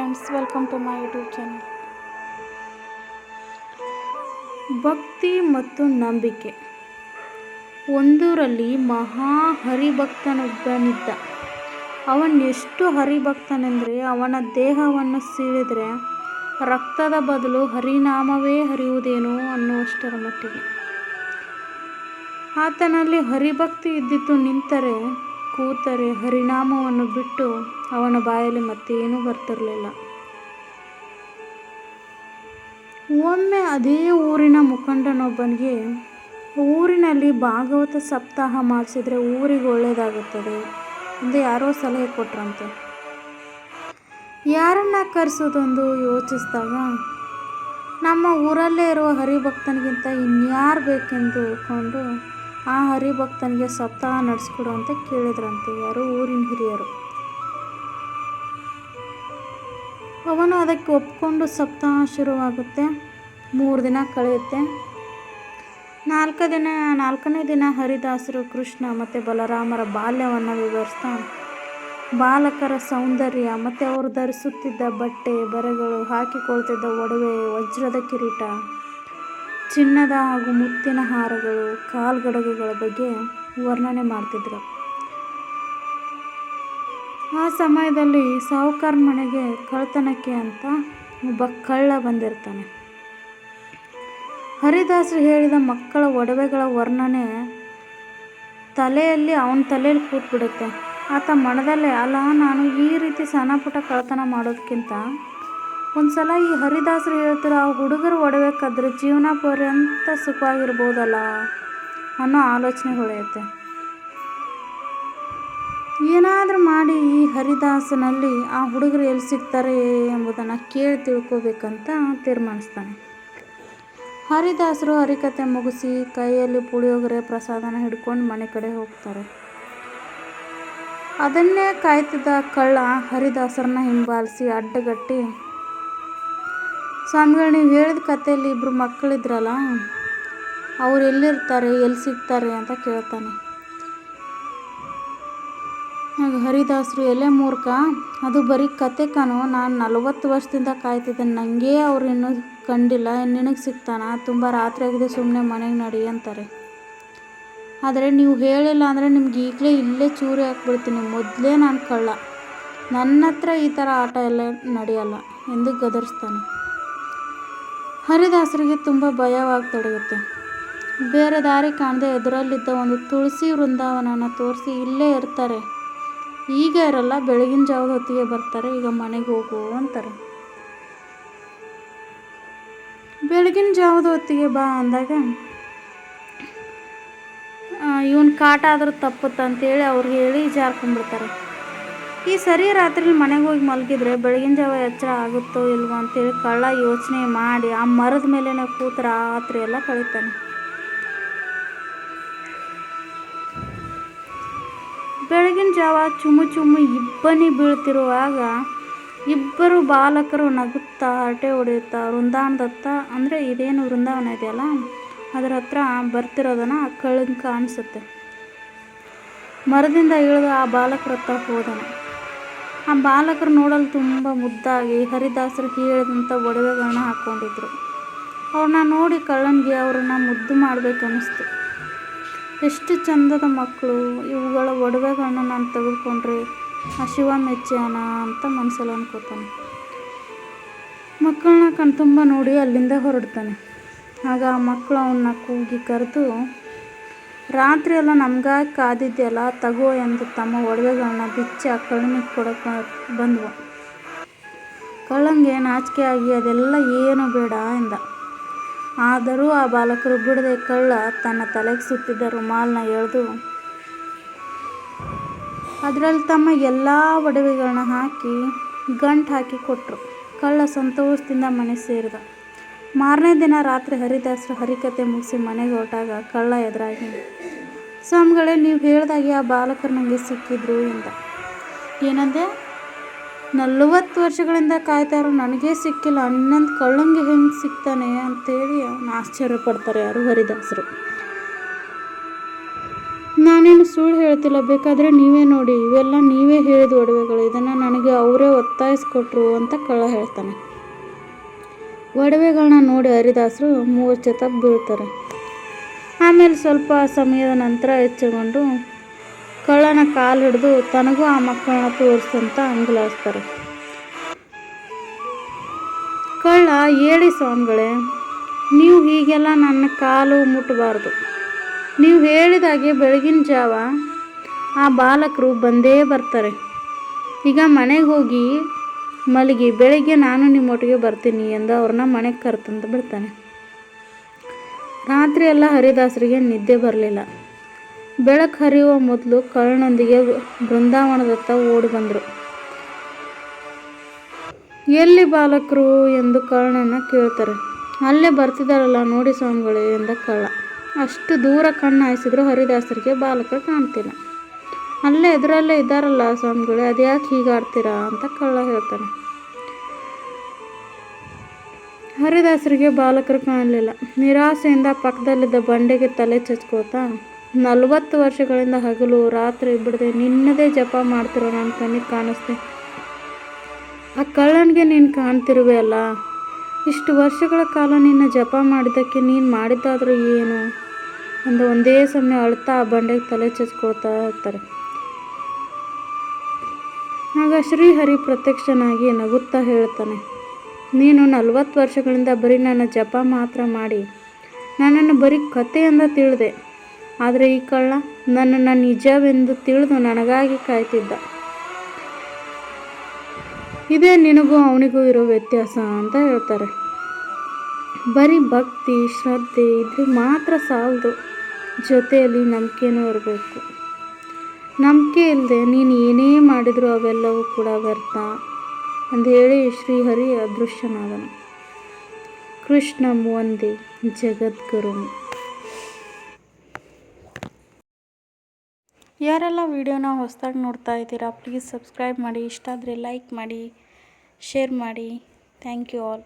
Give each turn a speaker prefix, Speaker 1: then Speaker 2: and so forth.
Speaker 1: Friends, welcome to my YouTube channel. ಭಕ್ತಿ ಮತ್ತು ನಂಬಿಕೆ. ಒಂದೂರಲ್ಲಿ ಮಹಾ ಹರಿಭಕ್ತನೊಬ್ಬನಿದ್ದ. ಅವನೆಷ್ಟು ಹರಿಭಕ್ತನೆಂದರೆ ಅವನ ದೇಹವನ್ನು ಸೀಳಿದರೆ ರಕ್ತದ ಬದಲು ಹರಿನಾಮವೇ ಹರಿಯುವುದೇನೋ ಅನ್ನುವಷ್ಟರ ಮಟ್ಟಿಗೆ. ಆತನಲ್ಲಿ ಹರಿಭಕ್ತಿ ಇದ್ದಿದ್ದು ನಿಂತರೆ ಕೂತರೆ ಹರಿನಾಮವನ್ನು ಬಿಟ್ಟು ಅವನ ಬಾಯಲ್ಲಿ ಮತ್ತೇನೂ ಬರ್ತಿರಲಿಲ್ಲ. ಒಮ್ಮೆ ಅದೇ ಊರಿನ ಮುಖಂಡನೊಬ್ಬನಿಗೆ ಊರಿನಲ್ಲಿ ಭಾಗವತ ಸಪ್ತಾಹ ಮಾಡಿಸಿದ್ರೆ ಊರಿಗೆ ಒಳ್ಳೆಯದಾಗುತ್ತದೆ ಎಂದು ಯಾರೋ ಸಲಹೆ ಕೊಟ್ರಂತೆ. ಯಾರನ್ನ ಕರೆಸೋದೊಂದು ಯೋಚಿಸಿದಾಗ ನಮ್ಮ ಊರಲ್ಲೇ ಇರುವ ಹರಿಭಕ್ತನಿಗಿಂತ ಇನ್ಯಾರು ಬೇಕೆಂದು ಕೊಂಡು ಆ ಹರಿಭಕ್ತನಿಗೆ ಸಪ್ತಾಹ ನಡೆಸ್ಕೊಡು ಅಂತ ಕೇಳಿದ್ರಂತೆ ಯಾರು ಊರಿನ ಹಿರಿಯರು. ಅವನು ಅದಕ್ಕೆ ಒಪ್ಕೊಂಡು ಸಪ್ತಾಹ ಶುರುವಾಗುತ್ತೆ. 3 ದಿನ ಕಳೆಯುತ್ತೆ. 4ನೇ ದಿನ ಹರಿದಾಸರು ಕೃಷ್ಣ ಮತ್ತು ಬಲರಾಮರ ಬಾಲ್ಯವನ್ನು ವಿವರಿಸ್ತಾ ಬಾಲಕರ ಸೌಂದರ್ಯ ಮತ್ತು ಅವರು ಧರಿಸುತ್ತಿದ್ದ ಬಟ್ಟೆ ಬರೆಗಳು, ಹಾಕಿಕೊಳ್ತಿದ್ದ ಒಡವೆ, ವಜ್ರದ ಕಿರೀಟ, ಚಿನ್ನದ ಹಾಗೂ ಮುತ್ತಿನ ಹಾರಗಳು, ಕಾಲ್ಗಡಗುಗಳ ಬಗ್ಗೆ ವರ್ಣನೆ ಮಾಡ್ತಿದ್ರು. ಆ ಸಮಯದಲ್ಲಿ ಸಾಹುಕಾರನ ಮನೆಗೆ ಕಳ್ತನಕ್ಕೆ ಅಂತ ಒಬ್ಬ ಕಳ್ಳ ಬಂದಿರ್ತಾನೆ. ಹರಿದಾಸರು ಹೇಳಿದ ಮಕ್ಕಳ ಒಡವೆಗಳ ವರ್ಣನೆ ಅವನ ತಲೆಯಲ್ಲಿ ಕೂತ್ಬಿಡುತ್ತೆ. ಆತ ಮನದಲ್ಲೇ ಅಲ್ಲ, ನಾನು ಈ ರೀತಿ ಸಣ್ಣ ಪುಟ್ಟ ಕಳ್ತನ ಮಾಡೋದಕ್ಕಿಂತ ಒಂದ್ಸಲ ಈ ಹರಿದಾಸರು ಹೇಳ್ತಿರೋ ಆ ಹುಡುಗರ ಒಡವೆ ಕದ್ರೆ ಜೀವನ ಪರ್ಯಂತ ಸುಖವಾಗಿರ್ಬೋದಲ್ಲ ಅನ್ನೋ ಆಲೋಚನೆ ಹೊಳೆಯುತ್ತೆ. ಏನಾದರೂ ಮಾಡಿ ಈ ಹರಿದಾಸನಲ್ಲಿ ಆ ಹುಡುಗರು ಎಲ್ಲಿ ಸಿಗ್ತಾರೆ ಎಂಬುದನ್ನು ಕೇಳಿ ತಿಳ್ಕೋಬೇಕಂತ ತೀರ್ಮಾನಿಸ್ತಾನೆ. ಹರಿದಾಸರು ಹರಿಕತೆ ಮುಗಿಸಿ ಕೈಯಲ್ಲಿ ಪುಳಿಯೋಗರೆ ಪ್ರಸಾದನ ಹಿಡ್ಕೊಂಡು ಮನೆ ಕಡೆ ಹೋಗ್ತಾರೆ. ಅದನ್ನೇ ಕಾಯ್ತಿದ್ದ ಕಳ್ಳ ಹರಿದಾಸರನ್ನ ಹಿಂಬಾಲಿಸಿ ಅಡ್ಡಗಟ್ಟಿ, ಸ್ವಾಮಿಗಳು, ನೀವು ಹೇಳಿದ ಕಥೆಯಲ್ಲಿ 2 ಮಕ್ಕಳಿದ್ರಲ್ಲ, ಅವ್ರು ಎಲ್ಲಿರ್ತಾರೆ, ಎಲ್ಲಿ ಸಿಗ್ತಾರೆ ಅಂತ ಕೇಳ್ತಾನೆ. ಆಗ ಹರಿದಾಸರು, ಎಲ್ಲೇ ಮೂರ್ಖ, ಅದು ಬರೀ ಕತೆ ಕಾಣೋ, ನಾನು 40 ವರ್ಷದಿಂದ ಕಾಯ್ತಿದ್ದೇನೆ, ನನಗೇ ಅವ್ರು ಇನ್ನೂ ಕಂಡಿಲ್ಲ, ನಿನಗೆ ಸಿಗ್ತಾನ, ತುಂಬ ರಾತ್ರಿ ಆಗಿದೆ, ಸುಮ್ಮನೆ ಮನೆಗೆ ನಡಿ ಅಂತಾರೆ. ಆದರೆ ನೀವು ಹೇಳಿಲ್ಲ ಅಂದರೆ ನಿಮ್ಗೆ ಈಗಲೇ ಇಲ್ಲೇ ಚೂರಿ ಹಾಕ್ಬಿಡ್ತೀನಿ, ಮೊದಲೇ ನಾನು ಕಳ್ಳ, ನನ್ನ ಹತ್ರ ಈ ಥರ ಆಟ ಎಲ್ಲ ನಡೆಯಲ್ಲ ಎಂದು ಗದರಿಸ್ತಾನೆ. ಹರಿದಾಸರಿಗೆ ತುಂಬ ಭಯವಾಗತೊಡಗುತ್ತೆ. ಬೇರೆ ದಾರಿ ಕಾಣದೆ ಎದುರಲ್ಲಿದ್ದ ಒಂದು ತುಳಸಿ ವೃಂದಾವನನ ತೋರಿಸಿ, ಇಲ್ಲೇ ಇರ್ತಾರೆ, ಈಗ ಇರಲ್ಲ, ಬೆಳಗಿನ ಜಾವದ ಹೊತ್ತಿಗೆ ಬರ್ತಾರೆ, ಈಗ ಮನೆಗೆ ಹೋಗು ಅಂತಾರೆ. ಬೆಳಗಿನ ಜಾವದ ಹೊತ್ತಿಗೆ ಬಾ ಅಂದಾಗ ಇವನ್ ಕಾಟ ಆದರೂ ತಪ್ಪುತ್ತಂತೇಳಿ ಅವ್ರು ಹೇಳಿ ಜಾರ್ಕೊಂಡ್ಬಿಡ್ತಾರೆ. ಈ ಸರಿ ರಾತ್ರಿ ಮನೆಗೆ ಹೋಗಿ ಮಲಗಿದ್ರೆ ಬೆಳಗಿನ ಜಾವ ಎಚ್ಚರ ಆಗುತ್ತೋ ಇಲ್ವೋ ಅಂತೇಳಿ ಕಳ್ಳ ಯೋಚನೆ ಮಾಡಿ ಆ ಮರದ ಮೇಲೆ ಕೂತು ರಾತ್ರಿ ಎಲ್ಲ ಕಳೀತಾನೆ. ಬೆಳಗಿನ ಜಾವ ಚುಮ್ಮು ಇಬ್ಬನಿ ಬೀಳ್ತಿರುವಾಗ ಇಬ್ಬರು ಬಾಲಕರು ನಗುತ್ತಾ ಹರಟೆ ಹೊಡೆಯುತ್ತಾ ವೃಂದಾವನದತ್ತ, ಅಂದರೆ ಇದೇನು ವೃಂದಾವನ ಇದೆಯಲ್ಲ ಅದರ ಹತ್ರ ಬರ್ತಿರೋದನ್ನು ಆ ಕಳ್ಳಂಗೆ ಕಾಣಿಸುತ್ತೆ. ಮರದಿಂದ ಇಳಿದು ಆ ಬಾಲಕರ ಹತ್ರ ಹೋದನು. ಆ ಬಾಲಕರು ನೋಡಲು ತುಂಬ ಮುದ್ದಾಗಿ ಹರಿದಾಸರು ಹೇಳಿದಂಥ ಒಡವೆಗಳನ್ನ ಹಾಕ್ಕೊಂಡಿದ್ರು. ಅವ್ರನ್ನ ನೋಡಿ ಕಳ್ಳನಿಗೆ ಅವ್ರನ್ನ ಮುದ್ದು ಮಾಡಬೇಕನ್ನಿಸ್ತು. ಎಷ್ಟು ಚಂದದ ಮಕ್ಕಳು, ಇವುಗಳ ಒಡವೆಗಳನ್ನ ನಾನು ತೆಗೆದುಕೊಂಡ್ರೆ ಆ ಶಿವ ಮೆಚ್ಚಾನ ಅಂತ ಮನಸ್ಸಲ್ಲಿ ಅನ್ಕೋತಾನೆ. ಮಕ್ಕಳನ್ನ ಕಣ್ತುಂಬ ನೋಡಿ ಅಲ್ಲಿಂದ ಹೊರಡ್ತಾನೆ. ಆಗ ಆ ಮಕ್ಕಳು ಅವನ್ನ ಕೂಗಿ ಕರೆದು, ರಾತ್ರಿ ಎಲ್ಲ ನಮಗಾಗಿ ಕಾದಿದ್ದೆಲ್ಲ ತಗೋ ಎಂದು ತಮ್ಮ ಒಡವೆಗಳನ್ನ ಬಿಚ್ಚಿ ಆ ಕಳ್ಳನಿಗೆ ಕೊಡೋಕೆ ಬಂದವು. ಕಳ್ಳಂಗೆ ನಾಚಿಕೆ ಆಗಿ ಅದೆಲ್ಲ ಏನು ಬೇಡ ಎಂದ. ಆದರೂ ಆ ಬಾಲಕರು ಬಿಡದೆ ಕಳ್ಳ ತನ್ನ ತಲೆಗೆ ಸುತ್ತಿದ್ದ ರುಮಾಲನ್ನ ಎಳೆದು ಅದರಲ್ಲಿ ತಮ್ಮ ಎಲ್ಲ ಒಡವೆಗಳನ್ನ ಹಾಕಿ ಗಂಟು ಹಾಕಿ ಕೊಟ್ಟರು. ಕಳ್ಳ ಸಂತೋಷದಿಂದ ಮನೆ ಸೇರಿದ. ಮಾರನೇ ದಿನ ರಾತ್ರಿ ಹರಿದಾಸರು ಹರಿಕತೆ ಮುಗಿಸಿ ಮನೆಗೆ ಹೊರಟಾಗ ಕಳ್ಳ ಎದುರಾಗಿ, ಸ್ವಾಮಿಗಳೇ, ನೀವು ಹೇಳ್ದಾಗೆ ಆ ಬಾಲಕರು ನನಗೆ ಸಿಕ್ಕಿದ್ರು ಎಂದ. ಏನಂದೆ? 40 ವರ್ಷಗಳಿಂದ ಕಾಯ್ತಾರೋ ನನಗೇ ಸಿಕ್ಕಿಲ್ಲ, ಇನ್ನೊಂದು ಕಳ್ಳಂಗೆ ಹೆಂಗೆ ಸಿಗ್ತಾನೆ ಅಂತೇಳಿ ಆಶ್ಚರ್ಯ ಪಡ್ತಾರೆ ಯಾರು ಹರಿದಾಸರು. ನಾನು ನಾನೇನು ಸುಳ್ಳು ಹೇಳ್ತಿಲ್ಲ, ಬೇಕಾದರೆ ನೀವೇ ನೋಡಿ, ಇವೆಲ್ಲ ನೀವೇ ಹೇಳಿದ ಒಡವೆಗಳು, ಇದನ್ನು ನನಗೆ ಅವರೇ ಒತ್ತಾಯಿಸ್ಕೊಟ್ರು ಅಂತ ಕಳ್ಳ ಹೇಳ್ತಾನೆ. ಒಡವೆಗಳನ್ನ ನೋಡಿ ಹರಿದಾಸರು ಮೂರ್ಛೆ ಬೀಳ್ತಾರೆ. ಆಮೇಲೆ ಸ್ವಲ್ಪ ಸಮಯದ ನಂತರ ಎಚ್ಚರಗೊಂಡು ಕಳ್ಳನ ಕಾಲು ಹಿಡಿದು ತನಗೂ ಆ ಮಕ್ಕಳನ್ನ ತೋರಿಸಂತ ಅಂಗಲಾಡಿಸ್ತಾರೆ. ಕಳ್ಳ, ಹೇಳಿ ಸ್ವಾಮಿಗಳೇ, ನೀವು ಹೀಗೆಲ್ಲ ನನ್ನ ಕಾಲು ಮುಟ್ಟಬಾರ್ದು. ನೀವು ಹೇಳಿದಾಗೆ ಬೆಳಗಿನ ಜಾವ ಆ ಬಾಲಕರು ಬಂದೇ ಬರ್ತಾರೆ. ಈಗ ಮನೆಗೆ ಹೋಗಿ ಮಲಗಿ, ಬೆಳಗ್ಗೆ ನಾನು ನಿಮ್ಮೊಟ್ಟಿಗೆ ಬರ್ತೀನಿ ಎಂದು ಅವ್ರನ್ನ ಮನೆಗೆ ಕರೆತಂದು ಬಿಡ್ತಾನೆ. ರಾತ್ರಿ ಎಲ್ಲ ಹರಿದಾಸರಿಗೆ ನಿದ್ದೆ ಬರಲಿಲ್ಲ. ಬೆಳಕು ಹರಿಯುವ ಮೊದಲು ಕಳ್ಳನೊಂದಿಗೆ ಬೃಂದಾವನದತ್ತ ಓಡಿ ಬಂದರು. ಎಲ್ಲಿ ಬಾಲಕರು ಎಂದು ಕಳ್ಳನನ್ನ ಕೇಳ್ತಾರೆ. ಅಲ್ಲೇ ಬರ್ತಿದ್ದಾರಲ್ಲ ನೋಡಿ ಸ್ವಾಮಿಗಳೇ ಎಂದ ಕಳ್ಳ. ಅಷ್ಟು ದೂರ ಕಣ್ಣು ಹಾಯಿಸಿದ್ರು ಹರಿದಾಸರಿಗೆ ಬಾಲಕರು ಕಾಣ್ತಿಲ್ಲ. ಅಲ್ಲೇ ಎದುರಲ್ಲೇ ಇದ್ದಾರಲ್ಲ ಸ್ವಾಮಿಗಳೇ, ಅದ್ಯಾಕೆ ಹೀಗಾಡ್ತೀರಾ ಅಂತ ಕಳ್ಳ ಹೇಳ್ತಾನೆ. ಹರಿದಾಸರಿಗೆ ಬಾಲಕರು ಕಾಣಲಿಲ್ಲ. ನಿರಾಸೆಯಿಂದ ಪಕ್ಕದಲ್ಲಿದ್ದ ಬಂಡೆಗೆ ತಲೆ ಚಚ್ಕೋತಾ, 40 ವರ್ಷಗಳಿಂದ ಹಗಲು ರಾತ್ರಿ ಬಿಡದೆ ನಿನ್ನದೇ ಜಪ ಮಾಡ್ತಿರೋ ನನ್ನ ಕಣ್ಣಿಗೆ ಕಾಣಿಸ್ದೆ. ಆ ಕಳ್ಳನಿಗೆ ನೀನು ಕಾಣ್ತಿರುವೆ ಅಲ್ಲ, ಇಷ್ಟು ವರ್ಷಗಳ ಕಾಲ ನಿನ್ನ ಜಪ ಮಾಡಿದ್ದಕ್ಕೆ ನೀನು ಮಾಡಿದ್ದಾದರೂ ಏನು ಅಂದು ಒಂದೇ ಸಮಯ ಅಳ್ತಾ ಆ ಬಂಡೆಗೆ ತಲೆ ಚಚ್ಕೊಳ್ತಾ ಇರ್ತಾರೆ. ಆಗ ಶ್ರೀಹರಿ ಪ್ರತ್ಯಕ್ಷನಾಗಿ ನಗುತ್ತಾ ಹೇಳ್ತಾನೆ, ನೀನು 40 ವರ್ಷಗಳಿಂದ ಬರೀ ನನ್ನ ಜಪ ಮಾತ್ರ ಮಾಡಿ ನನ್ನನ್ನು ಬರೀ ಕಥೆಯಿಂದ ತಿಳಿದೆ. ಆದರೆ ಈ ಕಳ್ಳ ನನ್ನನ್ನು ನಿಜವೆಂದು ತಿಳಿದು ನನಗಾಗಿ ಕಾಯ್ತಿದ್ದ. ಇದೇ ನಿನಗೂ ಅವನಿಗೂ ಇರೋ ವ್ಯತ್ಯಾಸ ಅಂತ ಹೇಳ್ತಾರೆ. ಬರೀ ಭಕ್ತಿ ಶ್ರದ್ಧೆ ಇದ್ರೆ ಮಾತ್ರ ಸಾಲದು, ಜೊತೆಯಲ್ಲಿ ನಂಬಿಕೆನೂ ಇರಬೇಕು. ನಂಬಿಕೆ ಇಲ್ಲದೆ ನೀನು ಏನೇ ಮಾಡಿದರೂ ಅವೆಲ್ಲವೂ ಕೂಡ ವ್ಯರ್ಥ ಅಂದೇಳಿ ಶ್ರೀಹರಿ ಅದೃಶ್ಯನಾದನು. ಕೃಷ್ಣಂ ವಂದೇ ಜಗದ್ಗುರುಂ. ಯಾರೆಲ್ಲ ವಿಡಿಯೋನ ಹೊಸದಾಗಿ ನೋಡ್ತಾ ಇದ್ದೀರಾ, ಪ್ಲೀಸ್ ಸಬ್ಸ್ಕ್ರೈಬ್ ಮಾಡಿ, ಇಷ್ಟ ಆದರೆ ಲೈಕ್ ಮಾಡಿ, ಶೇರ್ ಮಾಡಿ. Thank you all.